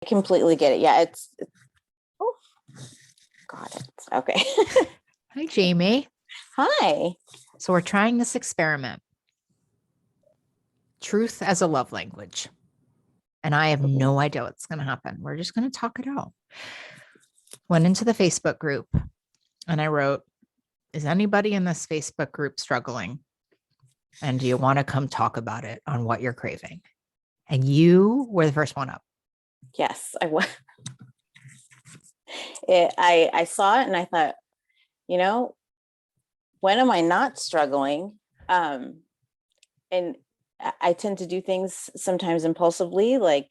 completely get it. Yeah, oh, got it. Okay. Hi, Jayme. Hi. So we're trying this experiment. Truth as a love language. And I have no idea what's going to happen. We're just going to talk it out. Went into the Facebook group and I wrote, is anybody in this Facebook group struggling? And do you want to come talk about it on what you're craving? And you were the first one up. Yes, I was. I saw it and I thought, when am I not struggling? And I tend to do things sometimes impulsively, like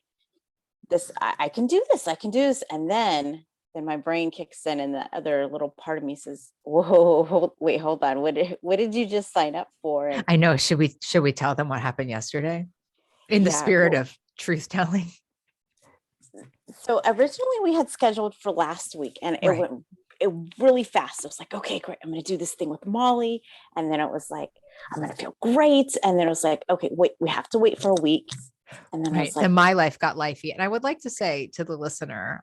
this, I can do this, I can do this. And then my brain kicks in and the other little part of me says, whoa, wait, hold on. What did you just sign up for? And I know. Should we tell them what happened yesterday in the spirit of truth telling? So originally we had scheduled for last week and it went really fast. It was like, okay, great. I'm going to do this thing with Molly. And then it was like, I'm going to feel great. And then it was like, okay, wait, we have to wait for a week. And then I was like, then my life got lifey. And I would like to say to the listener,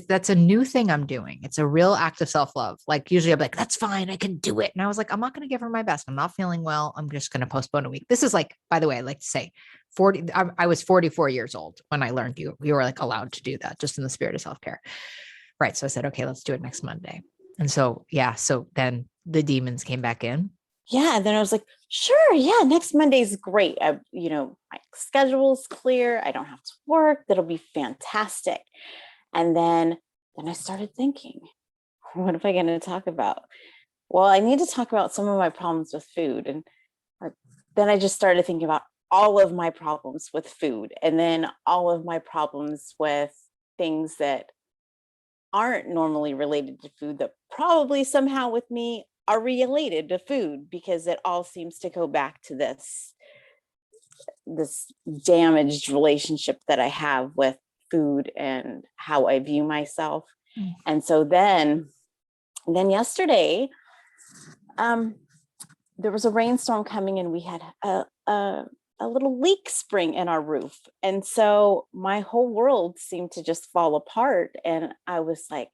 that's a new thing I'm doing. It's a real act of self-love. Like usually I'm like, that's fine. I can do it. And I was like, I'm not going to give her my best. I'm not feeling well. I'm just going to postpone a week. This is like, by the way, I like to say 40, I was 44 years old when I learned you were like allowed to do that just in the spirit of self-care. Right. So I said, okay, let's do it next Monday. And so, yeah. So then the demons came back in. Yeah. And then I was like, sure. Yeah. Next Monday is great. My schedule's clear. I don't have to work. That'll be fantastic. And then I started thinking, what am I going to talk about? Well, I need to talk about some of my problems with food. And then I just started thinking about all of my problems with food and then all of my problems with things that aren't normally related to food that probably somehow with me are related to food, because it all seems to go back to this damaged relationship that I have with food and how I view myself. And so then yesterday, there was a rainstorm coming and we had a little leak spring in our roof. And so my whole world seemed to just fall apart. And I was like,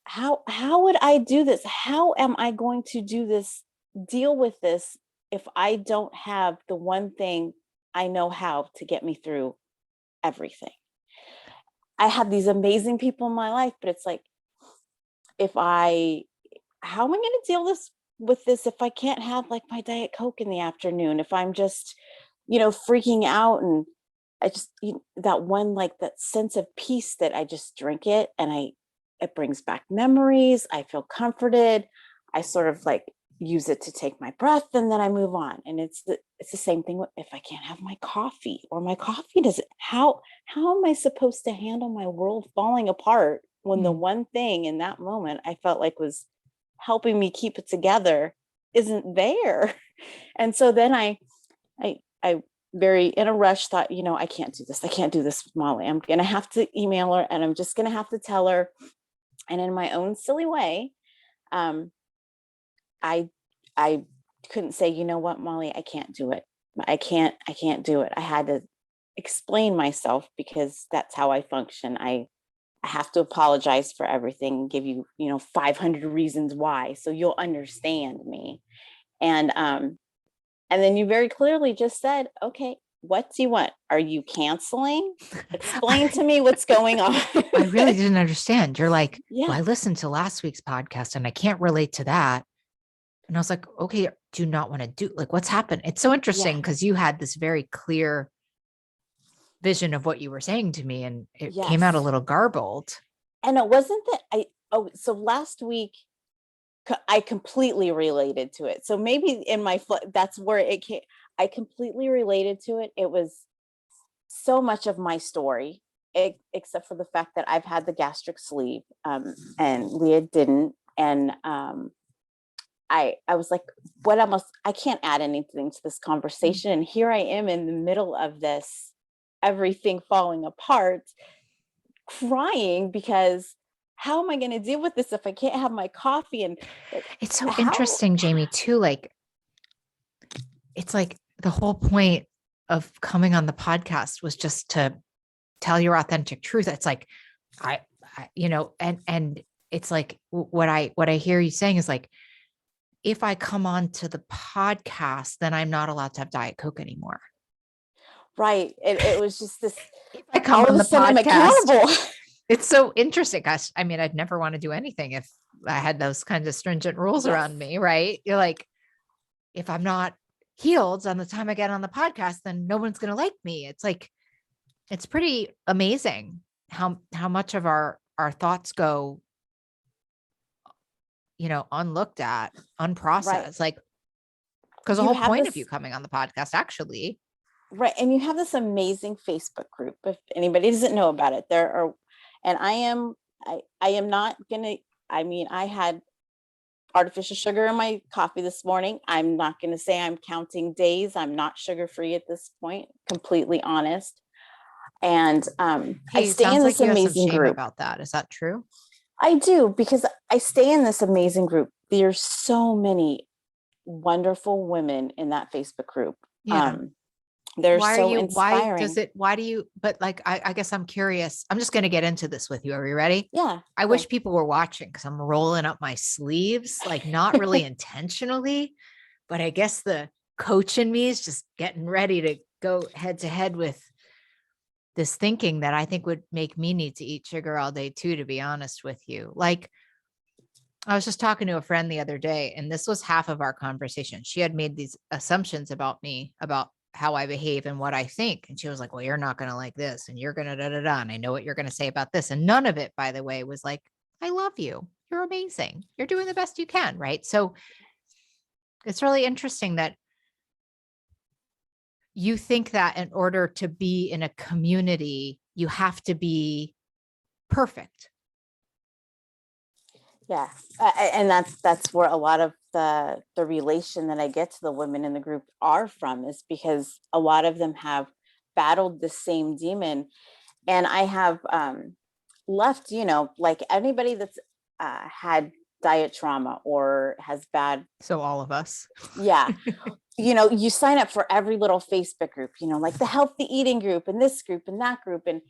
how would I do this? How am I going to do this, deal with this, if I don't have the one thing I know how to get me through everything? I have these amazing people in my life, but it's like, how am I going to deal with this if I can't have like my Diet Coke in the afternoon, if I'm just, freaking out, and I just, that sense of peace that I just drink it and it brings back memories. I feel comforted. I sort of like use it to take my breath and then I move on. And it's the same thing if I can't have my coffee, or my coffee doesn't, how am I supposed to handle my world falling apart when the one thing in that moment I felt like was helping me keep it together isn't there? And so then I very in a rush thought, I can't do this. I can't do this with Molly. I'm going to have to email her and I'm just going to have to tell her. And in my own silly way, I couldn't say, you know what, Molly, I can't do it. I can't do it. I had to explain myself because that's how I function. I have to apologize for everything, give you, 500 reasons why, so you'll understand me. And then you very clearly just said, okay, what do you want? Are you canceling? Explain to me what's going on. I really didn't understand. You're like, well, I listened to last week's podcast and I can't relate to that. And I was like, okay, do you not want to do, like, what's happened? It's so interesting because you had this very clear vision of what you were saying to me and it came out a little garbled. And it wasn't that so last week I completely related to it. So maybe in my that's where it came. I completely related to it. It was so much of my story, except for the fact that I've had the gastric sleeve, and Leah didn't. And I was like, I can't add anything to this conversation. And here I am in the middle of this, everything falling apart, crying because how am I going to deal with this if I can't have my coffee? And it's so interesting, Jayme, too. Like, it's like the whole point of coming on the podcast was just to tell your authentic truth. It's like, and it's like what I hear you saying is like, if I come on to the podcast, then I'm not allowed to have Diet Coke anymore. Right. It was just this, If I come all of on a the sudden I'm podcast, accountable. it's so interesting. Gosh, I mean, I'd never want to do anything if I had those kinds of stringent rules Yes. around me, right? You're like, if I'm not healed on the time I get on the podcast, then no one's going to like me. It's like, it's pretty amazing how much of our thoughts go, unlooked at, Right. unprocessed, like, because the You whole have point of this, you coming on the podcast, actually. right. And you have this amazing Facebook group. If anybody doesn't know about it, there are, and I am not gonna, I mean, I had artificial sugar in my coffee this morning. I'm not gonna say I'm counting days. I'm not sugar free at this point, completely honest. And I Hey, it stay in sounds this like you have some amazing shame group. about that. Is that true? I do, because I stay in this amazing group. There's so many wonderful women in that Facebook group. Yeah. They're so inspiring. Why do you, but like, I guess I'm curious. I'm just going to get into this with you. Are you ready? Yeah. I Go. wish people were watching because I'm rolling up my sleeves, like not really intentionally, but I guess the coach in me is just getting ready to go head to head with this thinking that I think would make me need to eat sugar all day too, to be honest with you. Like, I was just talking to a friend the other day, and this was half of our conversation. She had made these assumptions about me, about how I behave and what I think. And she was like, well, you're not going to like this, and you're going to da da da. And I know what you're going to say about this. And none of it, by the way, was like, I love you. You're amazing. You're doing the best you can. Right. So it's really interesting that you think that in order to be in a community, you have to be perfect. Yeah. And that's where a lot of the relation that I get to the women in the group are from, is because a lot of them have battled the same demon. And I have left, like anybody that's had diet trauma or has bad. So all of us. Yeah. You sign up for every little Facebook group, like the healthy eating group and this group and that group. And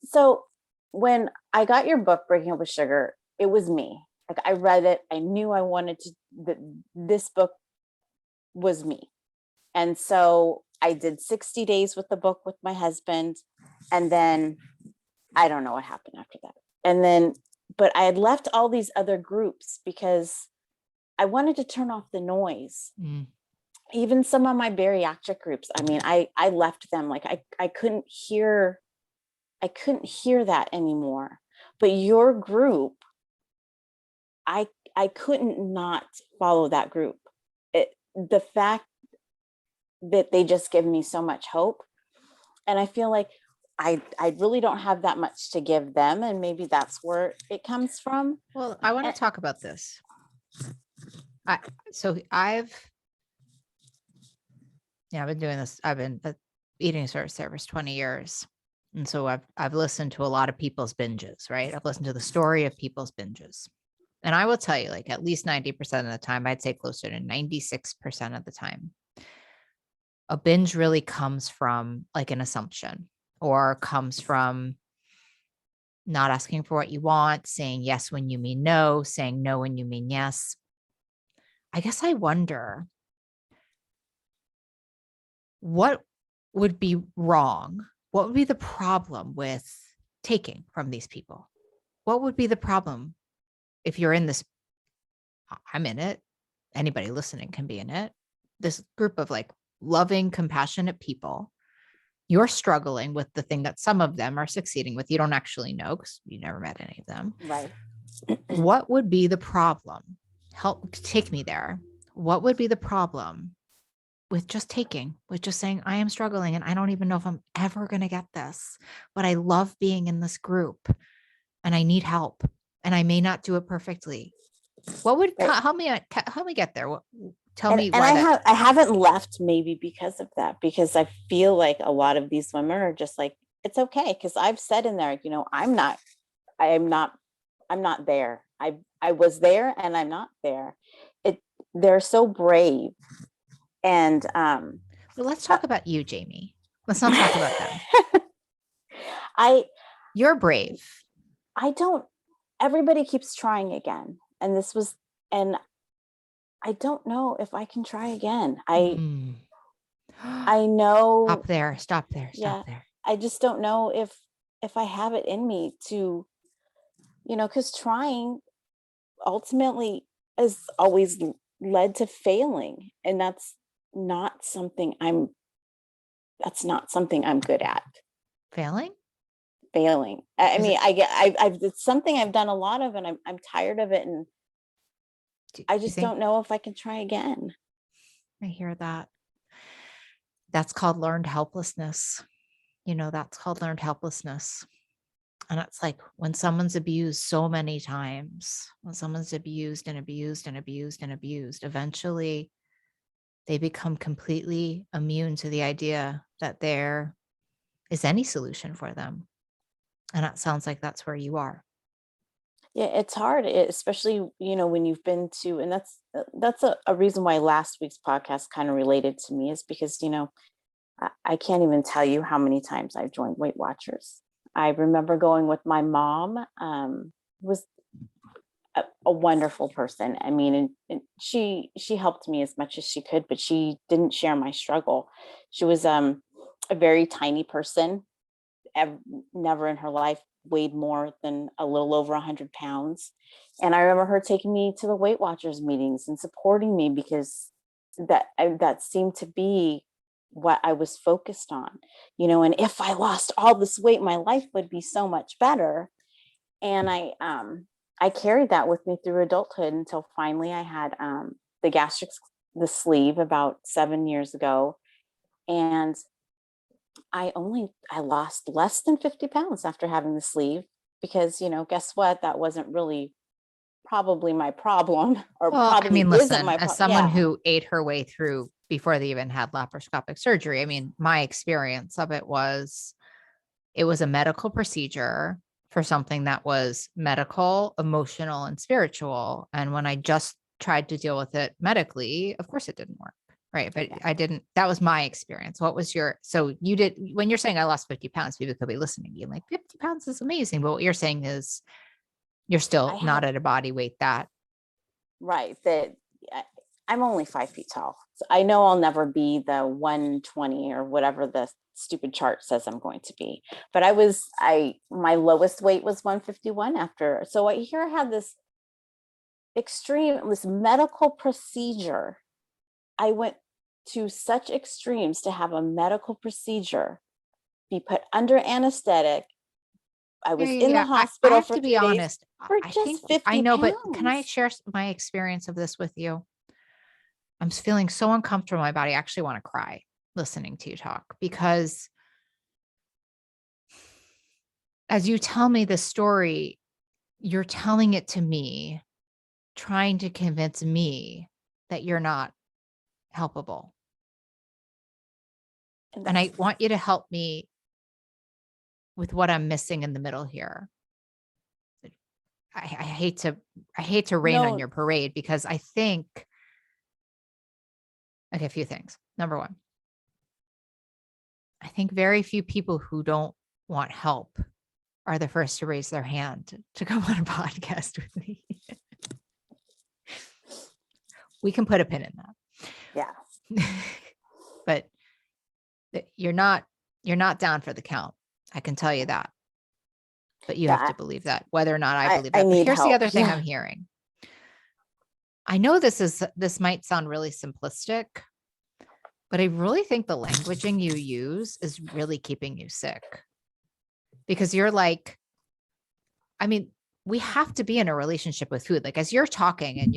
so when I got your book, Breaking Up with Sugar, it was me. Like, I read it. I knew I wanted to, that this book was me. And so I did 60 days with the book with my husband. And then I don't know what happened after that. And then, but I had left all these other groups because I wanted to turn off the noise. Even some of my bariatric groups. I mean, I left them. Like, I couldn't hear that anymore. But your group, I couldn't not follow that group. The fact that they just give me so much hope. And I feel like I really don't have that much to give them. And maybe that's where it comes from. Well, I want to talk about this. I've been doing this. I've been eating disorder for 20 years. And so I've listened to a lot of people's binges, right? I've listened to the story of people's binges. And I will tell you, like, at least 90% of the time, I'd say closer to 96% of the time, a binge really comes from like an assumption, or comes from not asking for what you want, saying yes when you mean no, saying no when you mean yes. I guess I wonder what would be wrong? What would be the problem with taking from these people? What would be the problem if you're in this? I'm in it. Anybody listening can be in it. This group of like loving, compassionate people. You're struggling with the thing that some of them are succeeding with. You don't actually know because you never met any of them. Right. What would be the problem? Help take me there. What would be the problem with just saying, I am struggling and I don't even know if I'm ever going to get this, but I love being in this group and I need help and I may not do it perfectly. What would help me get there? Tell me why. I haven't left, maybe because of that, because I feel like a lot of these women are just like, it's okay. Cause I've said in there, I'm not there. I was there and I'm not there. They're so brave. And well, let's talk about you, Jayme. Let's not talk about them. I You're brave. I don't, everybody keeps trying again. And I don't know if I can try again. Mm. I know, Stop there. Stop there. Stop yeah, there. I just don't know if I have it in me to, because trying ultimately has always led to failing. And not something I'm, that's not something I'm good at. Failing? Failing. I Is mean, it, it's something I've done a lot of, and I'm tired of it. And do I you just think don't know if I can try again. I hear that? That's called learned helplessness. That's called learned helplessness. And it's like when someone's abused so many times, when someone's abused and abused and abused and abused, eventually they become completely immune to the idea that there is any solution for them. And that sounds like that's where you are. Yeah, it's hard, especially, when you've been to, and that's a reason why last week's podcast kind of related to me, is because, I can't even tell you how many times I've joined Weight Watchers. I remember going with my mom, who was a wonderful person. I mean, and she helped me as much as she could, but she didn't share my struggle. She was a very tiny person, never in her life weighed more than a little over 100 pounds. And I remember her taking me to the Weight Watchers meetings and supporting me, because that seemed to be what I was focused on, and if I lost all this weight, my life would be so much better. And I carried that with me through adulthood until finally I had the gastric, the sleeve, about 7 years ago. And I lost less than 50 pounds after having the sleeve, because, guess what? That wasn't really probably my problem, or Well, I probably mean, isn't listen, my as problem. someone Yeah. who ate her way through before they even had laparoscopic surgery, I mean, my experience of it was a medical procedure for something that was medical, emotional, and spiritual. And when I just tried to deal with it medically, of course it didn't work. Right. But Yeah. I didn't, that was my experience. What was so you did, when you're saying I lost 50 pounds, people could be listening to you like 50 pounds is amazing. But what you're saying is you're I still not had, at a body weight that. right, that I'm only 5 feet tall. So I know I'll never be the 120 or whatever the stupid chart says I'm going to be. But my lowest weight was 151 after. So here I had this medical procedure. I went to such extremes to have a medical procedure be put under anesthetic. I Yeah, was yeah, in the yeah. I hospital have for to be 3 days honest. for I think just I 50 know, but can I pounds. share my experience of this with you? I'm feeling so uncomfortable in my body. I actually want to cry listening to you talk, because as you tell me the story, you're telling it to me, trying to convince me that you're not helpable. And And that's, I want you to help me with what I'm missing in the middle here. I hate to rain on no, your parade, because I think, okay, a few things. Number one, I think very few people who don't want help are the first to raise their hand to come on a podcast with me. We can put a pin in yeah, that. But you're not down for the count. I can tell you that. But you have yeah, to believe that, whether or not I believe I that. But need here's the help. other thing I'm Yeah. hearing. I know this might sound really simplistic, but I really think the languaging you use is really keeping you sick, because you're like, I mean, we have to be in a relationship with food. Like as you're talking and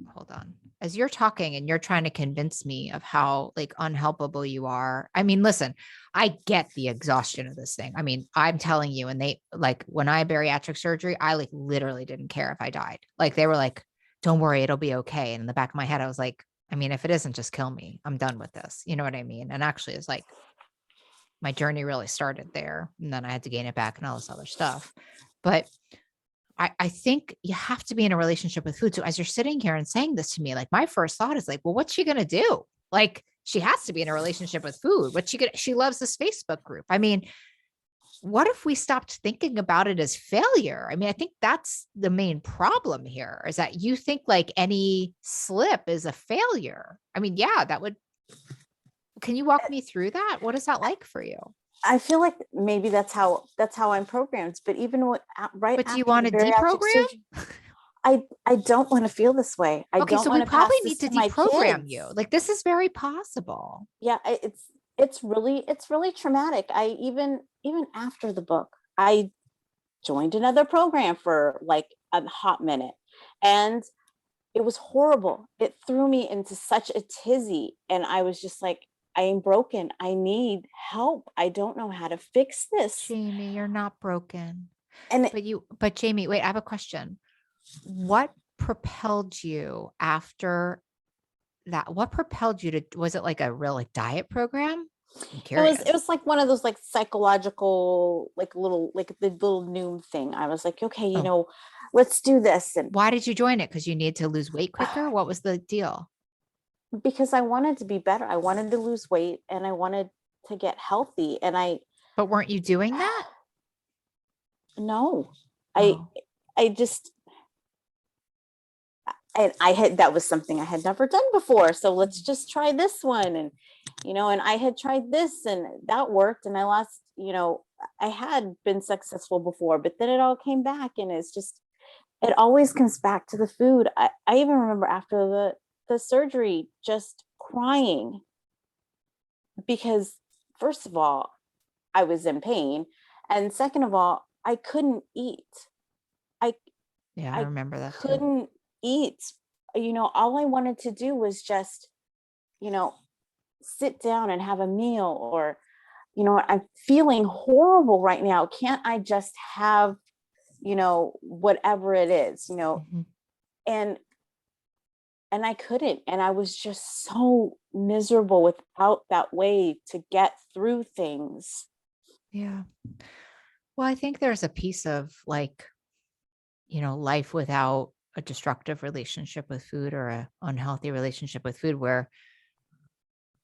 hold on, as you're talking and you're trying to convince me of how like unhelpable you are. I mean, listen, I get the exhaustion of this thing. I mean, I'm telling you, and they like when I had bariatric surgery, I like literally didn't care if I died. Like they were like, don't worry, it'll be okay. And in the back of my head, I was like, I mean, if it isn't, just kill me. I'm done with this. You know what I mean? And actually it's like my journey really started there. And then I had to gain it back and all this other stuff. But I think you have to be in a relationship with food. So as you're sitting here and saying this to me, like my first thought is like, well, what's she going to do? Like she has to be in a relationship with food. She loves this Facebook group. I mean, what if we stopped thinking about it as failure? I mean, I think that's the main problem here, is that you think like any slip is a failure. I mean, yeah, can you walk me through that? What is that like for you? I feel like maybe that's how I'm programmed. But even right But do you after want the to bariatric deprogram? surgery, I don't want to feel this way. I Okay, don't so we want to probably pass need this to to my deprogram you. kids. Like this is very possible. Yeah, it's really traumatic. I even after the book, I joined another program for like a hot minute, and it was horrible. It threw me into such a tizzy, and I was just like, I am broken. I need help. I don't know how to fix this. Jayme, you're not broken. And But Jayme, wait, I have a question. What propelled you after that? What propelled you to, was it like a real like diet program? I'm it was curious. like one of those like psychological like the little Noom thing. I was like, okay, Oh, let's do this. And why did you join it? Because you need to lose weight quicker? What was the deal? because I wanted to be better. I wanted to lose weight and I wanted to get healthy. And I But weren't you doing that? no, I Oh, I just and I had that was something I had never done before. So let's just try this one. And and I had tried this and that worked. And I lost, I had been successful before, but then it all came back and it always comes back to the food. I even remember after the surgery just crying because first of all, I was in pain. And second of all, I couldn't eat. I yeah, I I remember that too. couldn't eat. All I wanted to do was just, you know, sit down and have a meal or, I'm feeling horrible right now. Can't I just have, whatever it is, Mhm. and I couldn't. And I was just so miserable without that way to get through things. Yeah. Well, I think there's a piece of like, life without a destructive relationship with food or a unhealthy relationship with food where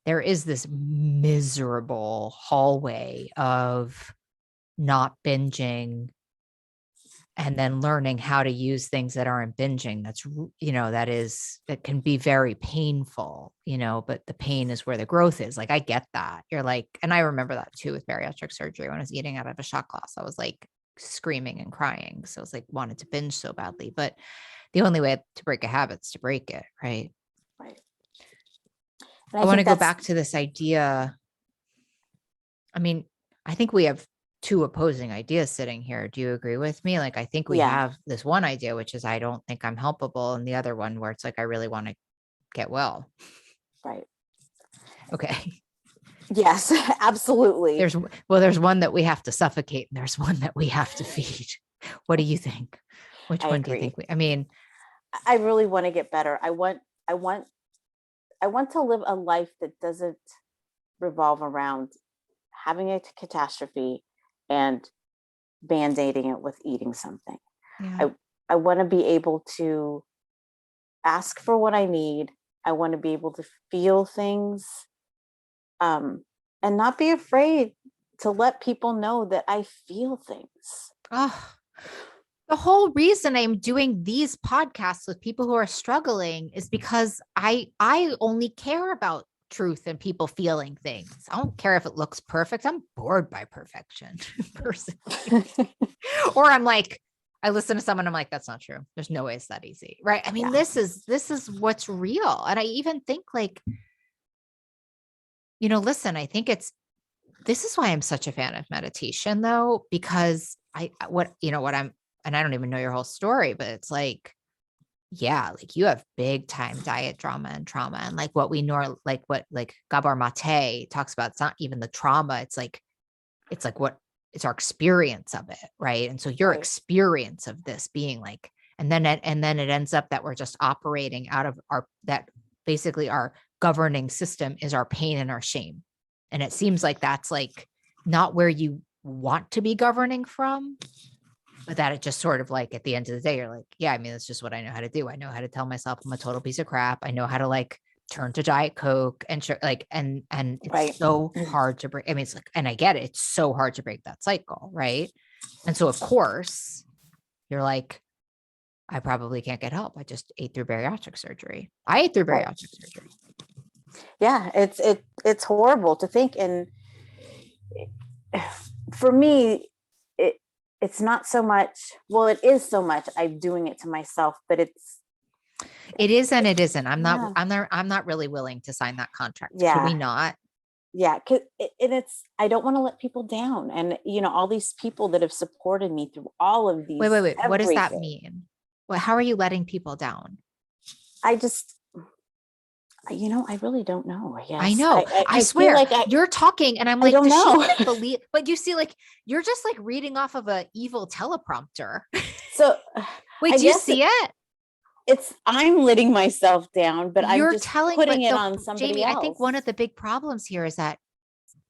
there is this miserable hallway of not binging and then learning how to use things that aren't binging. That can be very painful, but the pain is where the growth is. Like I get that. You're like, and I remember that too with bariatric surgery when I was eating out of a shot glass. I was like screaming and crying. So I was like wanted to binge so badly. But the only way to break a habit is to break it, right? Right. And I I want to think go that's, back to this idea. I mean, I think we have two opposing ideas sitting here. Do you agree with me? Like, I think we yeah, have this one idea, which is I don't think I'm helpable, and the other one where it's like I really want to get well. right. Okay. Yes, absolutely. There's one that we have to suffocate, and there's one that we have to feed. What do you think? Which I one do you agree. think I mean, I really want to get better. I want, I want to live a life that doesn't revolve around having a catastrophe and band-aiding it with eating something. yeah. I want to be able to ask for what I need. I want to be able to feel things, um, and not be afraid to let people know that I feel things. Oh, the whole reason I'm doing these podcasts with people who are struggling is because I only care about truth and people feeling things. I don't care if it looks perfect. I'm bored by perfection personally. Or I'm like, I listen to someone, I'm like, that's not true. There's no way it's that easy. Right. I mean, Yeah. this is what's real. And I even think like, listen, I think this is why I'm such a fan of meditation though, because what I'm, and I don't even know your whole story, but it's like, yeah, like you have big time diet drama and trauma. And like what we know, like what like Gabor Mate talks about, it's not even the trauma. It's like what it's our experience of it. Right. And so your Right. experience of this being like, and then it ends up that we're just operating out of that basically our governing system is our pain and our shame. And it seems like that's like not where you want to be governing from, but that it just sort of like at the end of the day, you're like, yeah, I mean, that's just what I know how to do. I know how to tell myself I'm a total piece of crap. I know how to like turn to Diet Coke and like, and it's Right. so hard to break. I mean, it's like, and I get it. It's so hard to break that cycle. Right. And so of course you're like, I probably can't get help. I just ate through bariatric surgery. I ate through Right. bariatric surgery. Yeah, it's horrible to think. And for me, it's not so much, well, it is so much I'm doing it to myself, but It is and it isn't. yeah, I'm not really willing to sign that contract. Can we yeah, not? yeah. And it's, I don't want to let people down. And, all these people that have supported me through all of Wait, these, wait, wait. What does that everything. mean? Well, how are you letting people down? I just, I really don't know. I I guess know. I I feel swear like you're talking and I'm I like, don't does she know. like believe? But you see, like, you're just like reading off of a evil teleprompter. So Wait, I do you guess see it? I'm letting myself down, but I'm You're just telling, putting but it the on somebody Jayme, I think else. one of the big problems here is that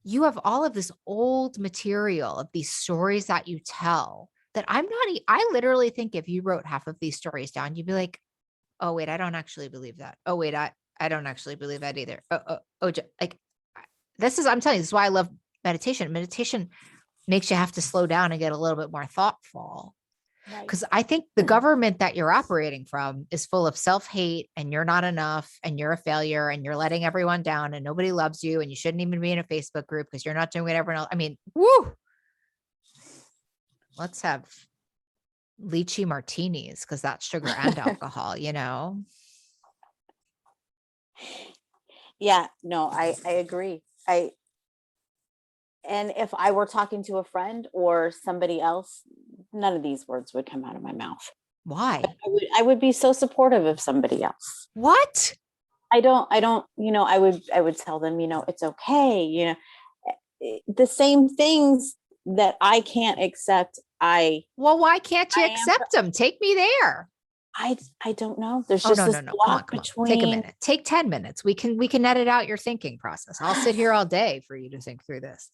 you have all of this old material of these stories that you tell that I'm not, I literally think if you wrote half of these stories down, you'd be like, oh, wait, I don't actually believe that. Oh, wait, I don't actually believe that either. Like this is, I'm telling you, this is why I love meditation. Meditation makes you have to slow down and get a little bit more thoughtful. Right. Because I think the government that you're operating from is full of self-hate and you're not enough and you're a failure and you're letting everyone down and nobody loves you and you shouldn't even be in a Facebook group because you're not doing what everyone else. I mean, woo. Let's have lychee martinis because that's sugar and alcohol, Yeah, no, I agree. And if I were talking to a friend or somebody else, none of these words would come out of my mouth. Why? I would be so supportive of somebody else. What? I don't, I would tell them, it's okay, the same things that I can't accept. Well, why can't you I am, accept them? Take me there. I don't know. There's Oh, just no, no, this no. Come on, block come on. Take a between, minute. Take 10 minutes. We can edit out your thinking process. I'll sit here all day for you to think through this.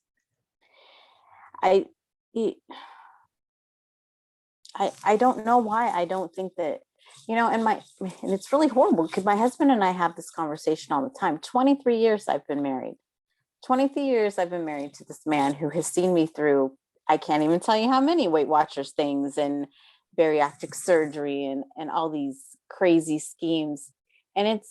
I, I don't know why I don't think that, and it's really horrible because my husband and I have this conversation all the time. 23 years I've been married. 23 years I've been married to this man who has seen me through, I can't even tell you how many Weight Watchers things and bariatric surgery and all these crazy schemes. And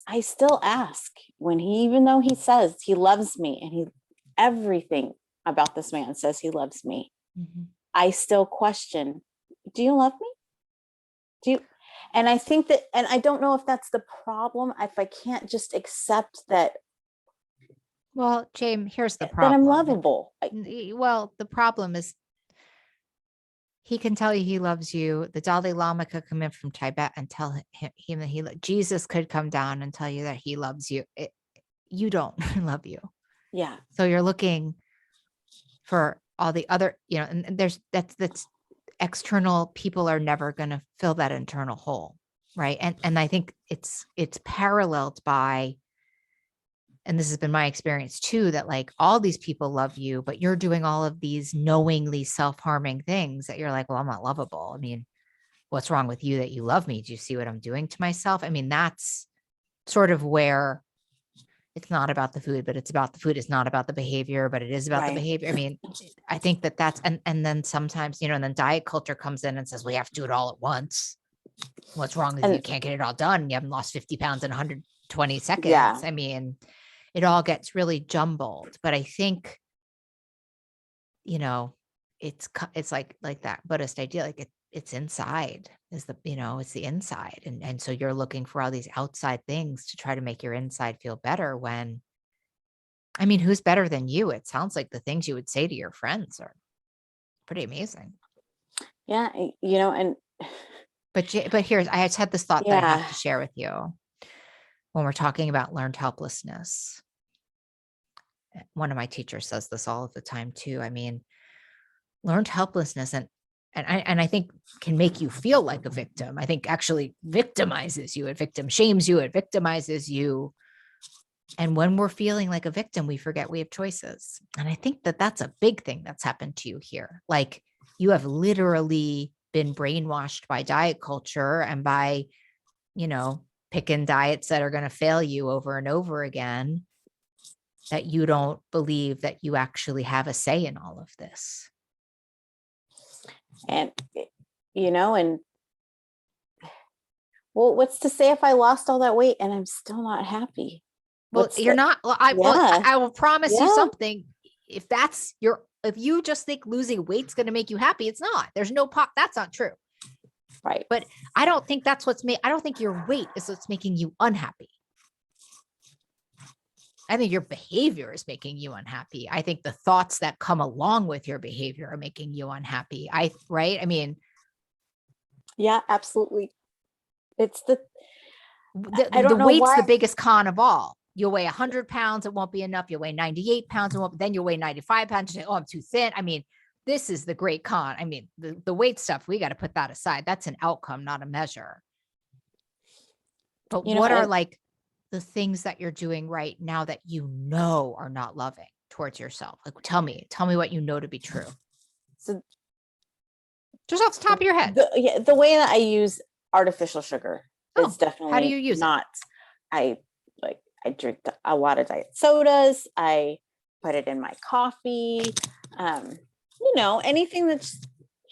I still ask when even though he says he loves me and everything about this man says he loves me, Mhm. I still question, do you love me? Do you? And I think that, and I don't know if that's the problem, if I can't just accept that, Well, James, here's the that I'm problem. lovable. Well, the problem is he can tell you he loves you. The Dalai Lama could come in from Tibet and tell him that Jesus could come down and tell you that he loves you. You don't love you. Yeah. So you're looking for all the other, and there's that's external people are never going to fill that internal hole. Right. And I think it's paralleled by, and this has been my experience too, that like all these people love you, but you're doing all of these knowingly self-harming things that you're like, well, I'm not lovable. I mean, what's wrong with you that you love me? Do you see what I'm doing to myself? I mean, that's sort of where it's not about the food, but it's about the food. It's not about the behavior, but it is about the Right. behavior. I mean, I think that's, and then sometimes, and then diet culture comes in and says, we have to do it all at once. What's wrong with you? You And can't get it all done. You haven't lost 50 pounds in 120 yeah. seconds. I mean, it all gets really jumbled, but I think, it's like that Buddhist idea, like it's inside is it's the inside. And so you're looking for all these outside things to try to make your inside feel better when, I mean, who's better than you? It sounds like the things you would say to your friends are pretty amazing. Yeah. And But here's, I just had this thought that I have yeah. to share with you when we're talking about learned helplessness. One of my teachers says this all of the time too. I mean, learned helplessness and I think can make you feel like a victim. I think actually victimizes you. It victim shames you. It victimizes you. And when we're feeling like a victim, we forget we have choices. And I think that that's a big thing that's happened to you here. Like you have literally been brainwashed by diet culture and by, picking diets that are going to fail you over and over again, that you don't believe that you actually have a say in all of this. And, and well, what's to say if I lost all that weight and I'm still not happy? Well, you're not. Well, I will promise you something. If you just think losing weight's going to make you happy, it's not. There's no pop. That's not true. Right. But I don't think that's I don't think your weight is what's making you unhappy. I think your behavior is making you unhappy. I think the thoughts that come along with your behavior are making you unhappy. Right? I mean, yeah, absolutely. It's the weight's the biggest con of all. You'll weigh 100 pounds. It won't be enough. You'll weigh 98 pounds. Then you'll weigh 95 pounds. You say, oh, I'm too thin. I mean, this is the great con. I mean, the weight stuff, we got to put that aside. That's an outcome, not a measure. But what are like the things that you're doing right now that are not loving towards yourself? Like, tell me what you know to be true. So just off the top of your head. The way that I use artificial sugar is definitely how do you use it? I drink a lot of diet sodas. I put it in my coffee. Anything that's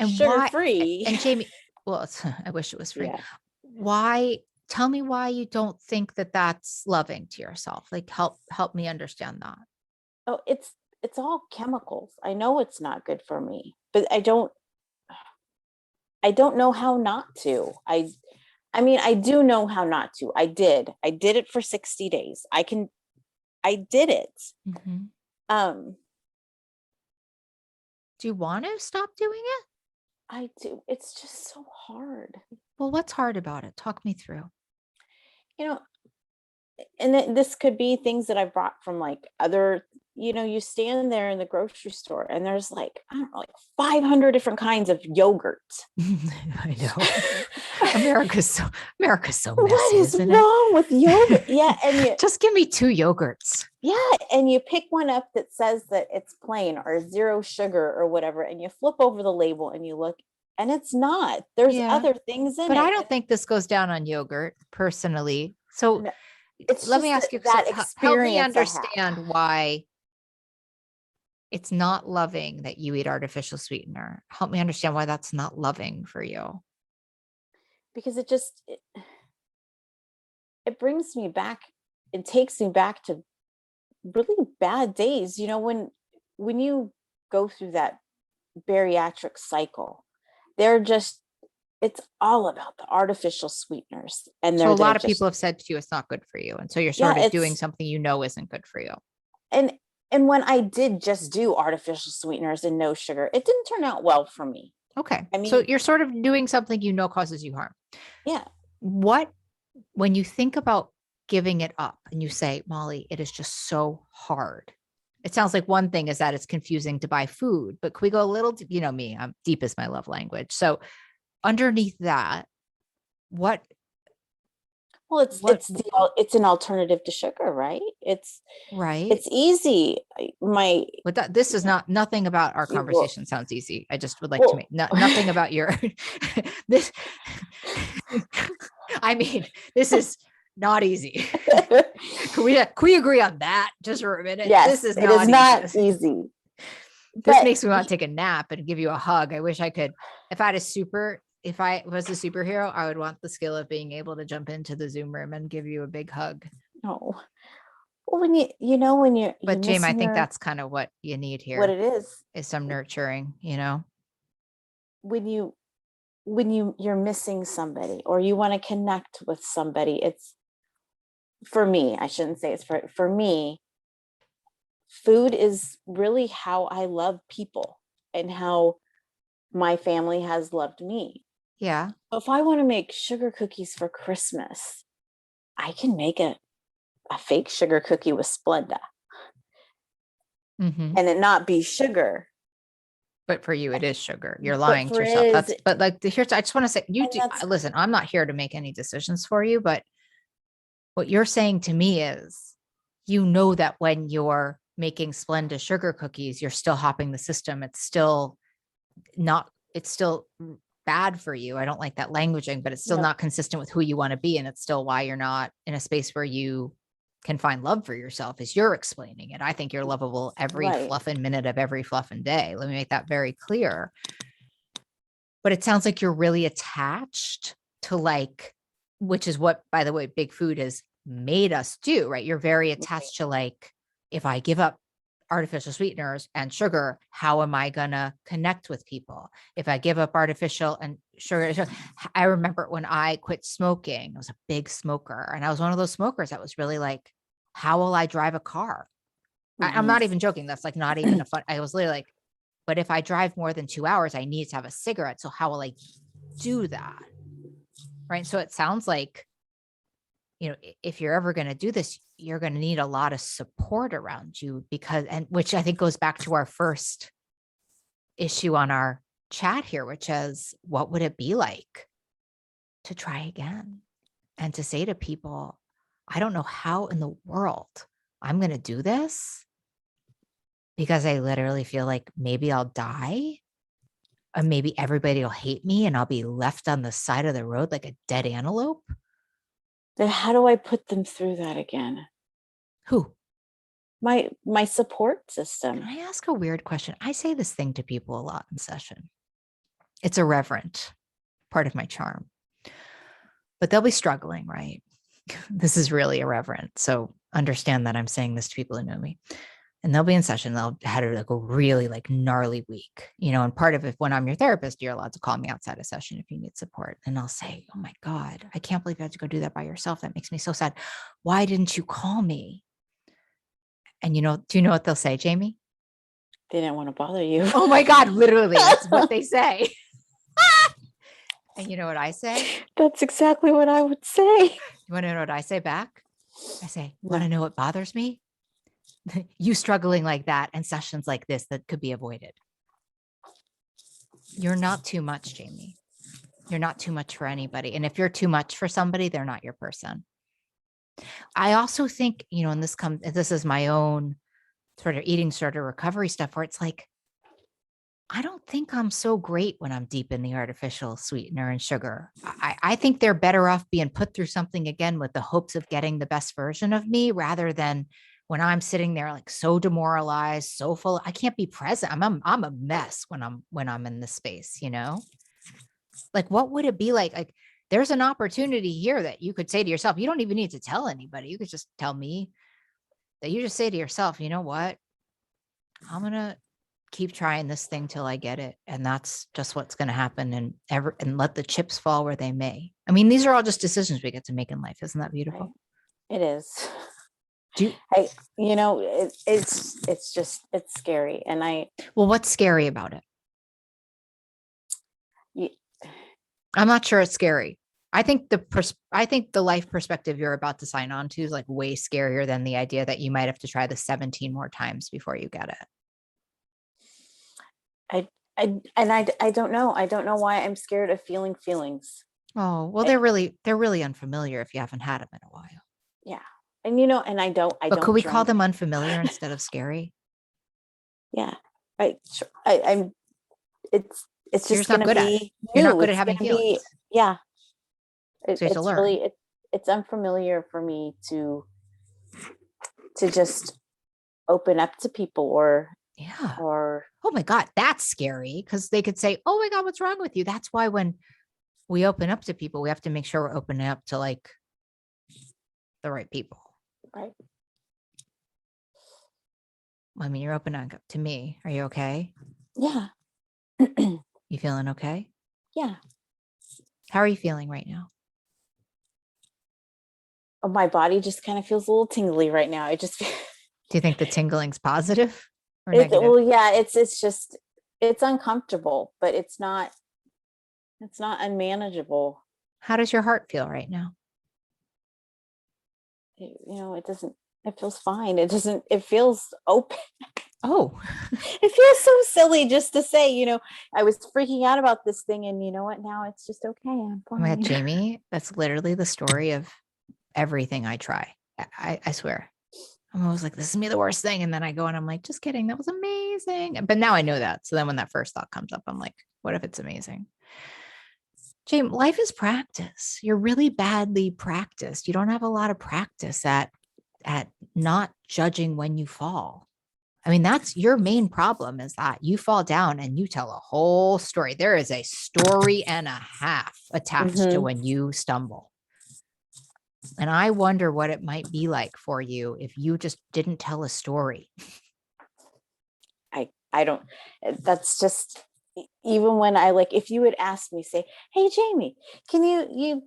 sugar free. And Jayme, well, I wish it was free. Yeah. Tell me why you don't think that that's loving to yourself. Like, help me understand that. Oh, it's all chemicals. I know it's not good for me, but I don't know how not to. I mean, I do know how not to. I did it for 60 days. I did it. Mm-hmm. Do you want to stop doing it? I do. It's just so hard. Well, what's hard about it? Talk me through. And this could be things that I brought from like other, you stand there in the grocery store and there's like, I don't know, like 500 different kinds of yogurt. I know. America's so messy. What is wrong with yogurt? Yeah. And just give me 2 yogurts. Yeah. And you pick one up that says that it's plain or 0 sugar or whatever. And you flip over the label and you look, and it's not. There's other things in it. But I don't think this goes down on yogurt personally. So let me ask you that experience. Help me understand why it's not loving that you eat artificial sweetener. Help me understand why that's not loving for you. Because it brings me back. It takes me back to really bad days. When you go through that bariatric cycle, it's all about the artificial sweeteners. And so a lot of people have said to you, it's not good for you. And so you're sort of doing something isn't good for you. And when I did just do artificial sweeteners and no sugar, it didn't turn out well for me. Okay. I mean, so you're sort of doing something causes you harm. Yeah. When you think about giving it up and you say, Molly, it is just so hard. It sounds like one thing is that it's confusing to buy food, but can we go a little, me, I'm deep is my love language. So underneath that, well, it's an alternative to sugar, right? It's right. It's easy. This is nothing about our conversation sounds easy. I just would like to make nothing about your this. I mean, this is not easy. Can we agree on that just for a minute? Yes, it is not easy. This makes me want to take a nap and give you a hug. I wish I could. If I was a superhero, I would want the skill of being able to jump into the Zoom room and give you a big hug. No. Well, when you're but Jayme, I think that's kind of what you need here. What it is some nurturing, when you're missing somebody or you want to connect with somebody, it's for me, I shouldn't say it's for me, food is really how I love people and how my family has loved me. Yeah. So if I want to make sugar cookies for Christmas, I can make a fake sugar cookie with Splenda and it not be sugar. But for you, it is sugar. You're lying to yourself. I just want to say, listen, I'm not here to make any decisions for you, but what you're saying to me is, that when you're making Splenda sugar cookies, you're still hopping the system. It's still bad for you. I don't like that languaging, but it's still Yep. not consistent with who you want to be. And it's still why you're not in a space where you can find love for yourself as you're explaining it. I think you're lovable every Right. fluffing minute of every fluffing day. Let me make that very clear. But it sounds like you're really attached to like, which is what, by the way, big food has made us do, right? You're very attached to like, if I give up artificial sweeteners and sugar, how am I going to connect with people? If I give up artificial and sugar, I remember when I quit smoking, I was a big smoker. And I was one of those smokers that was really like, how will I drive a car? I'm not even joking. That's like not even a fun. I was literally like, but if I drive more than 2 hours, I need to have a cigarette. So how will I do that? Right. So it sounds like, you know, if you're ever going to do this, you're going to need a lot of support around you because, and which I think goes back to our first issue on our chat here, which is what would it be like to try again and to say to people, I don't know how in the world I'm going to do this because I literally feel like maybe I'll die. Or maybe everybody will hate me and I'll be left on the side of the road like a dead antelope. Then how do I put them through that again? Who? My support Can system. I ask a weird question? I say this thing to people a lot in session. It's irreverent, part of my charm. But they'll be struggling, right? This is really irreverent. So understand that I'm saying this to people who know me. And they'll be in session, they'll had like a really like gnarly week, you know, and part of it, when I'm your therapist, you're allowed to call me outside of session if you need support. And I'll say, oh my God, I can't believe you had to go do that by yourself. That makes me so sad. Why didn't you call me? And you know, do you know what they'll say, Jayme? They didn't want to bother you. Oh my God, literally, that's what they say. And you know what I say? That's exactly what I would say. You want to know what I say back? I say, want to know what bothers me? You struggling like that and sessions like this that could be avoided. You're not too much, Jayme. You're not too much for anybody. And if you're too much for somebody, they're not your person. I also think, you know, and this is my own sort of eating disorder recovery stuff where it's like, I don't think I'm so great when I'm deep in the artificial sweetener and sugar. I think they're better off being put through something again with the hopes of getting the best version of me rather than when I'm sitting there like so demoralized, so full. I can't be present. I'm a mess when I'm in this space, you know? Like what would it be like? Like there's an opportunity here that you could say to yourself, you don't even need to tell anybody. You could just tell me that you just say to yourself, you know what? I'm going to keep trying this thing till I get it. And that's just what's going to happen and let the chips fall where they may. I mean, these are all just decisions we get to make in life. Isn't that beautiful? Right. It is. Do you, you know, it's scary. And well, what's scary about it? Yeah. I'm not sure it's scary. I think the life perspective you're about to sign on to is like way scarier than the idea that you might have to try this 17 more times before you get it. I don't know. I don't know why I'm scared of feeling feelings. Oh, well, they're really unfamiliar if you haven't had them in a while. Yeah. And you know, and I don't Could we call them unfamiliar instead of scary? Yeah. I'm it's just going to be you're not good at having feelings. Yeah. So It's really it's unfamiliar for me to just open up to people or oh my God, that's scary because they could say, oh my God, what's wrong with you? That's why when we open up to people, we have to make sure we're opening up to like the right people. Right. I mean, you're opening up to me. Are you okay? Yeah. You feeling okay? Yeah. How are you feeling right now? Oh, my body just kind of feels a little tingly right now. I just do you think the tingling's positive or negative? Well, yeah, it's just it's uncomfortable, but it's not unmanageable. How does your heart feel right now? You know, it feels fine. It feels open. Oh, it feels so silly just to say, you know, I was freaking out about this thing and you know what, now it's just okay. I'm fine. Oh my God, Jayme, that's literally the story of everything I try. I swear. I'm always like, this is me the worst thing. And then I go and I'm like, just kidding. That was amazing. But now I know that. So then when that first thought comes up, I'm like, what if it's amazing? Jane, life is practice. You're really badly practiced. You don't have a lot of practice at not judging when you fall. I mean, that's your main problem is that you fall down and you tell a whole story. There is a story and a half attached to Hmm. when you stumble. And I wonder what it might be like for you if you just didn't tell a story. I don't, that's just, even when I like, if you would ask me, say, hey, Jayme, can you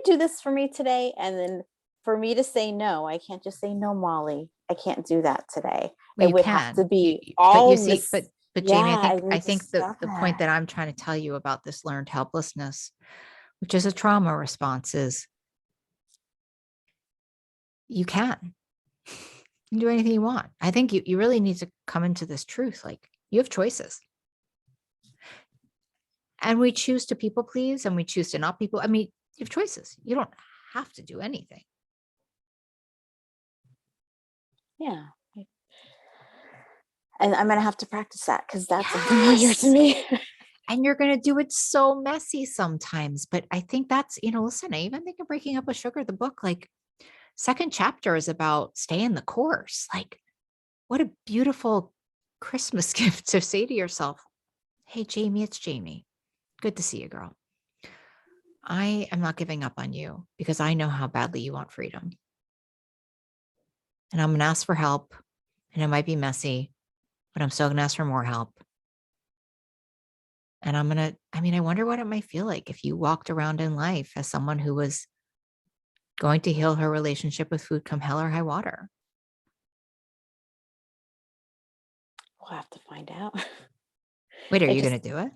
do this for me today? And then for me to say no, I can't just say, no, Molly, I can't do that today. Well, It you would have to can, be but you all see, this. but Yeah, Jayme, I I need to think stop the point that. that I'm trying to tell you about this learned helplessness, which is a trauma response, is you can. You can do anything you want. I think you really need to come into this truth. Like you have choices. And we choose to people please and we choose to not people. I mean, you have choices. You don't have to do anything. Yeah. And I'm going to have to practice that because that's unfamiliar to Yes. me. And you're going to do it so messy sometimes. But I think that's, listen, I even think of Breaking Up with Sugar, the book, like second chapter is about stay in the course. Like, what a beautiful Christmas gift to say to yourself, hey, Jayme, it's Jayme. Good to see you, girl. I am not giving up on you because I know how badly you want freedom. And I'm going to ask for help. And it might be messy, but I'm still going to ask for more help. And I wonder what it might feel like if you walked around in life as someone who was going to heal her relationship with food come hell or high water. We'll have to find out. Wait, are I you going just, to do it?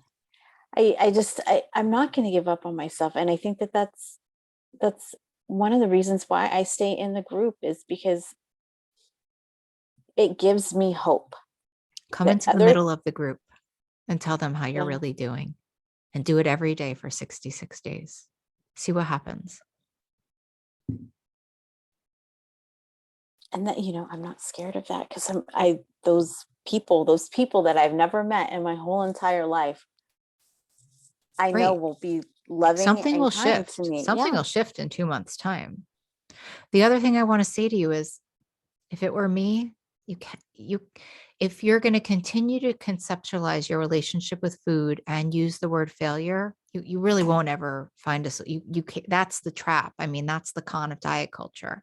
I'm not going to give up on myself. And I think that that's one of the reasons why I stay in the group is because it gives me hope Come that into the other, middle of the group and tell them how you're yeah, really doing and do it every day for 66 days. See what happens. and that, I'm not scared of that because those people that I've never met in my whole entire life, I know Right. will be loving Something and will kind to shift. me. Something Yeah. will shift in 2 months' time. The other thing I want to say to you is if it were me, if you're going to continue to conceptualize your relationship with food and use the word failure, you really won't ever find us. That's the trap. I mean, that's the con of diet culture.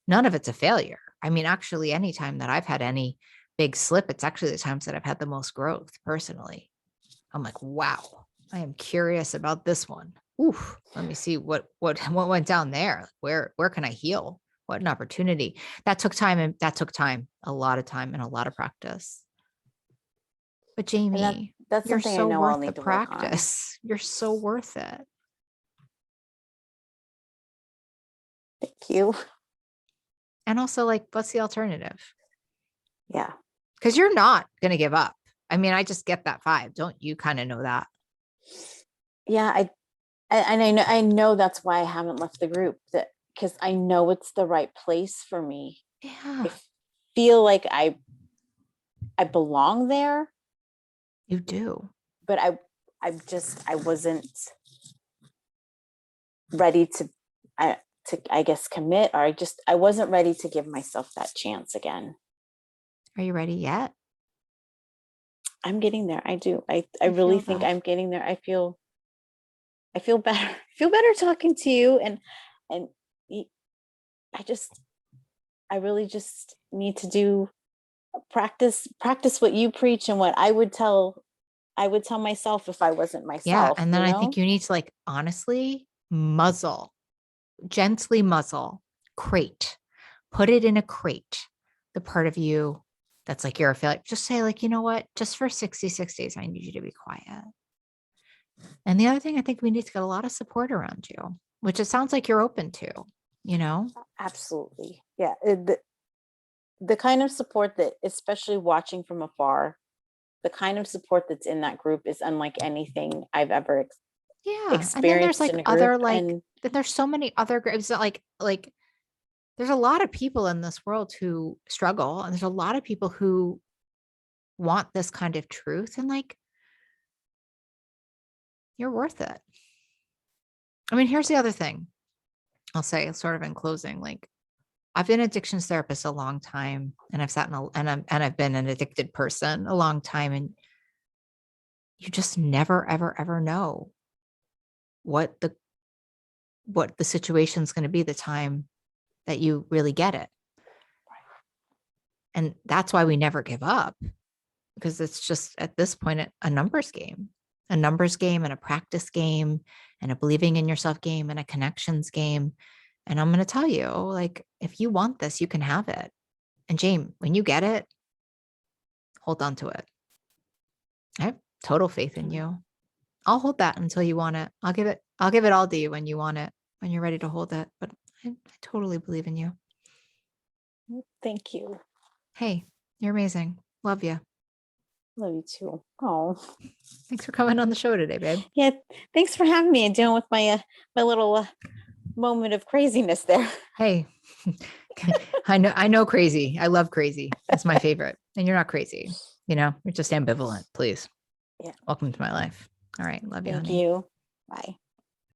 None of it's a failure. I mean, actually, anytime that I've had any big slip, it's actually the times that I've had the most growth personally. I'm like, wow, I am curious about this one. Oof, let me see what went down there. Where can I heal? What an opportunity. That took time, and that took time, a lot of time and a lot of practice. But And Jayme, that's you're something I so know I'll worth the need to work on. practice. You're so worth it. Thank you. And also, like, what's the alternative? Yeah. Because you're not going to give up. I mean, I just get that vibe. Don't you kind of know that? Yeah. And I know that's why I haven't left the group, that because I know it's the right place for me. Yeah, I feel like I belong there, you do. but I wasn't ready I guess commit, or I wasn't ready to give myself that chance again. Are you ready yet? I'm getting there. I do. I You really feel think that? I'm getting there. I feel better. I feel better talking to you, and I just I really just need to do practice what you preach and what I would tell myself if I wasn't Yeah. myself, And then I think you need to, like, honestly muzzle, gently muzzle, crate, put it in a crate. The part of you that's like, you're a failure. Just say, like, you know what? Just for 66 days, I need you to be quiet. And the other thing, I think we need to get a lot of support around you, which it sounds like you're open to, you know? Absolutely. Yeah. The kind of support that, especially watching from afar, the kind of support that's in that group is unlike anything I've ever Yeah. And then there's experienced like in a group. other, like, And then there's so many other groups that like, there's a lot of people in this world who struggle, and there's a lot of people who want this kind of truth. And like, you're worth it. I mean, here's the other thing I'll say sort of in closing, like I've been an addictions therapist a long time, and I've sat in I've been an addicted person a long time. And you just never, ever, ever know what the situation's going to be the time that you really get it. And that's why we never give up, because it's just at this point a numbers game, and a practice game and a believing in yourself game and a connections game. And I'm going to tell you, like, if you want this, you can have it. And Jayme, when you get it, hold on to it. I have total faith in you. I'll hold that until you want it. I'll give it all to you when you want it, when you're ready to hold it. But I totally believe in you. Thank you. Hey, you're amazing. Love you. Love you too. Oh, Thanks for coming on the show today, babe. yeah. Thanks for having me and dealing with my my little moment of craziness there. Hey, I know crazy. I love crazy. It's my favorite. And you're not crazy. You're just ambivalent. Please. Yeah. Welcome to my life. All right. Love you, Thank honey. you. Bye.